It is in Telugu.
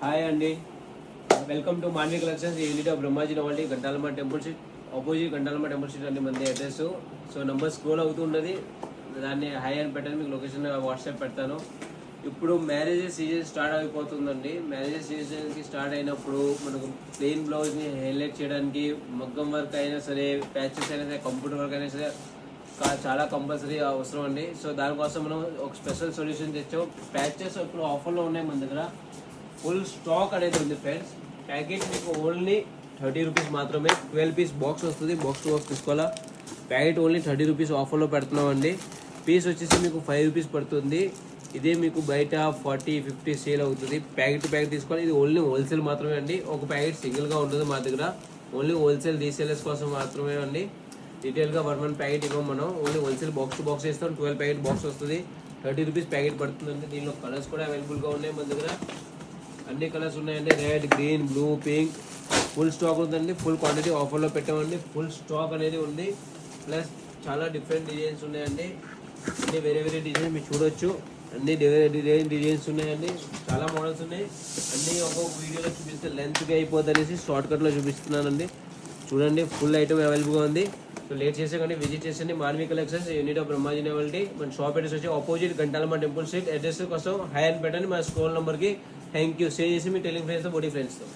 హాయ్ అండి, welcome to Manvi collections. Unit of Brahmaji novelty, Gantalamma temple street, opposite Gantalamma temple street అండి మంది అడ్రస్. సో నంబర్ స్క్రోల్ అవుతున్నది, దాన్ని హై అని పెట్టండి, మీకు లొకేషన్ వాట్సాప్ పెడతాను. ఇప్పుడు మ్యారేజెస్ సీజన్ స్టార్ట్ అయిపోతుందండి. మ్యారేజెస్ సీజన్కి స్టార్ట్ అయినప్పుడు మనకు ప్లెయిన్ బ్లౌజ్ని హైలైట్ చేయడానికి మగ్గం వర్క్ అయినా సరే, ప్యాచెస్ అయినా సరే, కంప్యూటర్ వర్క్ అయినా సరే చాలా కంపల్సరీ అవసరం అండి. సో దానికోసం మనం ఒక స్పెషల్ సొల్యూషన్ తెచ్చాం. ప్యాచెస్ ఇప్పుడు ఆఫర్లో ఉన్నాయి మన దగ్గర. ఫుల్ స్టాక్ అనేది ఉంది ఫ్రెండ్స్. ప్యాకెట్ మీకు ఓన్లీ 30 రూపీస్ మాత్రమే. 12 పీస్ బాక్స్ వస్తుంది, బాక్స్ టు బాక్స్ తీసుకోవాలా. ప్యాకెట్ ఓన్లీ 30 రూపీస్ ఆఫర్లో పెడుతున్నాం అండి. పీస్ వచ్చేసి మీకు 5 రూపీస్ పడుతుంది. ఇదే మీకు బయట 40-50 సేల్ అవుతుంది. ప్యాకెట్ టు ప్యాకెట్ తీసుకోవాలి. ఇది ఓన్లీ హోల్సేల్ మాత్రమే అండి. ఒక ప్యాకెట్ సింగిల్గా ఉంటుంది మా దగ్గర. ఓన్లీ హోల్సేల్ రీసేలర్స్ కోసం మాత్రమే అండి. డీటెయిల్గా 1 ప్యాకెట్ ఇవ్వం మనం. Only wholesale box to box ఇస్తాం. 12 ప్యాకెట్ బాక్స్ వస్తుంది. 30 రూపీస్ ప్యాకెట్ పడుతుందండి. దీనిలో కలర్స్ కూడా అవైలబుల్గా ఉన్నాయి మన దగ్గర. అన్ని కలర్స్ ఉన్నాయండి. Red, green, blue, pink. Full stock ఉందండి. ఫుల్ క్వాంటిటీ ఆఫర్లో పెట్టామండి. ఫుల్ స్టాక్ అనేది ఉంది. ప్లస్ చాలా డిఫరెంట్ డిజైన్స్ ఉన్నాయండి. అన్ని వేరే వేరే డిజైన్స్ మీరు చూడొచ్చు. అన్ని డిజైన్స్ ఉన్నాయండి. చాలా మోడల్స్ ఉన్నాయి. అన్ని ఒక్కొక్క వీడియోలో చూపిస్తే లెంత్గా అయిపోతుంది అనేసి షార్ట్ కట్లో చూపిస్తున్నానండి. చూడండి, ఫుల్ ఐటమ్ అవైలబుల్గా ఉంది. సో లేట్ చేసే కానీ విజిట్ చేసండి Manvi collections, unit of Brahmaji novelty. మన షాప్ అడ్రస్ వచ్చి opposite Gantalamma temple street. Address కోసం హై అని పెట్టండి మన స్క్రోల్ నెంబర్కి. Thank you. సేవ్ చేసి మీ టెలింగ్ ఫ్రెండ్స్తో, బోడీ ఫ్రెండ్స్తో.